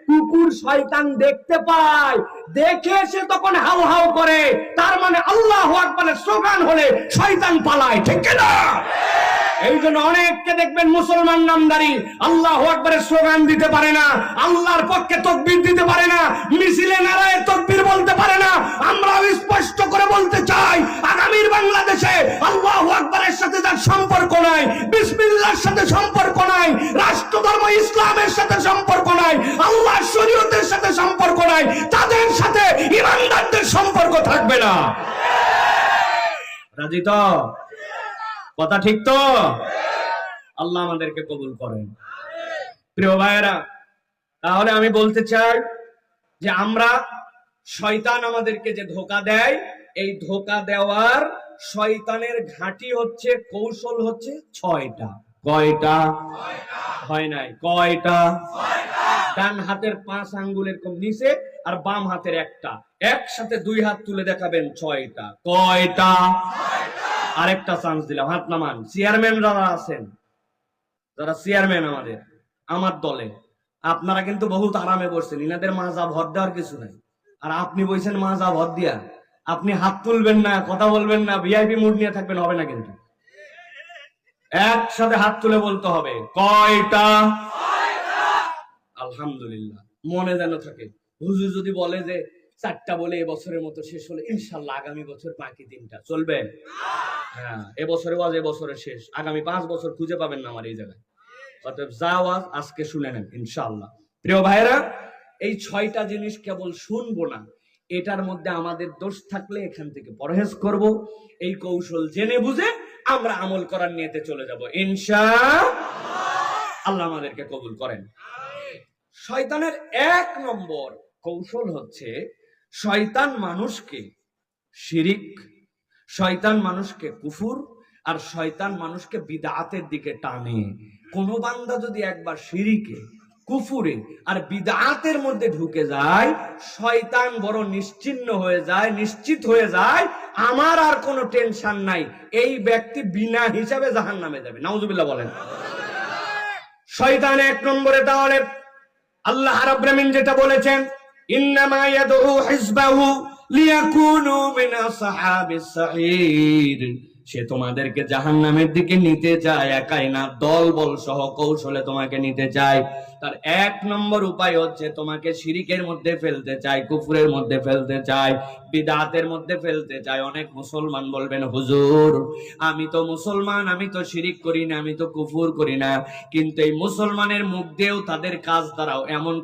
কুকুর শয়তান দেখতে পায়, দেখে সে তখন হাউ হাউ করে, তার মানে আল্লাহু আকবারের স্লোগান হলে শয়তান পালায়, ঠিক কিনা? এই জন্য অনেককে দেখবেন মুসলমান নামদারি আল্লাহু আকবারের স্লোগান দিতে পারে না, আল্লাহর পক্ষে তাকবীর দিতে পারে না, মিছিলে নারায়ে তাকবীর বলতে পারে না। আমরা স্পষ্ট করে বলতে চাই, আগামীর বাংলাদেশে আল্লাহু আকবারের সাথে যার সম্পর্ক নাই, বিসমিল্লাহর সাথে সম্পর্ক নাই, রাষ্ট্রধর্ম ইসলামের সাথে সম্পর্ক নাই, আল্লাহর শরীয়তের সাথে সম্পর্ক নাই, তাদের সাথে ঈমানদারদের সম্পর্ক থাকবে না। রাজি তো? কথা ঠিক তো? আল্লাহ আমাদেরকে কবুল করেন। প্রিয় ভাইয়েরা, তাহলে আমি বলতে চাই যে আমরা শয়তান আমাদেরকে যে ধোঁকা দেয়, এই ধোঁকা দেওয়ার শয়তানের ঘাঁটি হচ্ছে, কৌশল হচ্ছে 6টা। কয়টা? হয় নাই। কয়টা? ডান হাতের 5 আঙ্গুলের কম নিচে আর বাম হাতের একটা, একসাথে 2 হাত তুলে দেখাবেন 6টা। কয়টা? আরেকটা চান্স দিলাম, হাত নামান। চেয়ারম্যান যারা আছেন, যারা চেয়ারম্যান আমার দলে, আপনারা কিন্তু বহুত আরামে বসছেন, ইনাদের মাজা ভর দেওয়ার কিছু নাই, আর আপনি বলছেন মাজা ভর দিয়া। আপনি হাত তুলবেন না, কথা বলবেন না, ভিআইপি মুড নিয়ে থাকবেন, হবে না কিন্তু। একসাথে হাত তুলে বলতে হবে কয়টা। আলহামদুলিল্লাহ, মনে যেন থাকে। হুজুর যদি বলে যে 4টা বলে এবছরের মতো শেষ হলে, ইনশাল্লাহ আগামী বছর বাকি 3টা চলবে। হ্যাঁ, এবছরে ওয়াজ এবছরে শেষ, আগামী 5 বছর খুঁজে পাবেন না আমার এই জায়গায়। অতএব যা ওয়াজ আজকে শুনে নেন ইনশাআল্লাহ। প্রিয় ভাইরা, এই 6টা জিনিস কেবল শুনবো না, এটার মধ্যে আমাদের দোষ থাকলে এখান থেকে পরহেজ করব। এই কৌশল জেনে বুঝে আমরা আমল করার নিয়তে চলে যাব ইনশাআল্লাহ। আল্লাহ আমাদেরকে কবুল করেন। শয়তানের 1 নম্বর কৌশল হচ্ছে, শয়তান মানুষকে শিরিক, শয়তান মানুষকে কুফর, আর শয়তান মানুষকে বিদআতের দিকে টানে। কোন বান্দা যদি একবার শিরিকে, কুফরে আর বিদআতের মধ্যে ঢুকে যায়, শয়তান বড় নিশ্চিন্ন হয়ে যায়, নিশ্চিত হয়ে যায়, আমার আর কোনো টেনশন নাই, এই ব্যক্তি বিনা হিসাবে জাহান্নামে যাবে। নাউজুবিল্লাহ বলেন। শয়তান 1 নম্বরে, তাহলে আল্লাহ রাব্বুল আমিন যেটা বলেছেন, ইন্নামা ইয়াদউ হিজবাহু লিয়াকুনু মিন আসহাবিস সাঈর, সে তোমাদেরকে জাহান্নামের দিকে নিতে চায়, একাই না, দলবল সহ কৌশলে তোমাকে নিতে চায়। তার 1 নম্বর উপায় হচ্ছে তোমাকে শিরিকের মধ্যে ফেলতে চায়, কুফরের মধ্যে ফেলতে চায়, বিদআতের মধ্যে ফেলতে চায়। অনেক মুসলমান বলবেন, হুজুর আমি তো মুসলমান, আমি তো শিরিক করি না, আমি তো কুফর করি না, কিন্তু এই মুসলমানের মুখ দিয়েও তাদের কাজ দ্বারাও এমন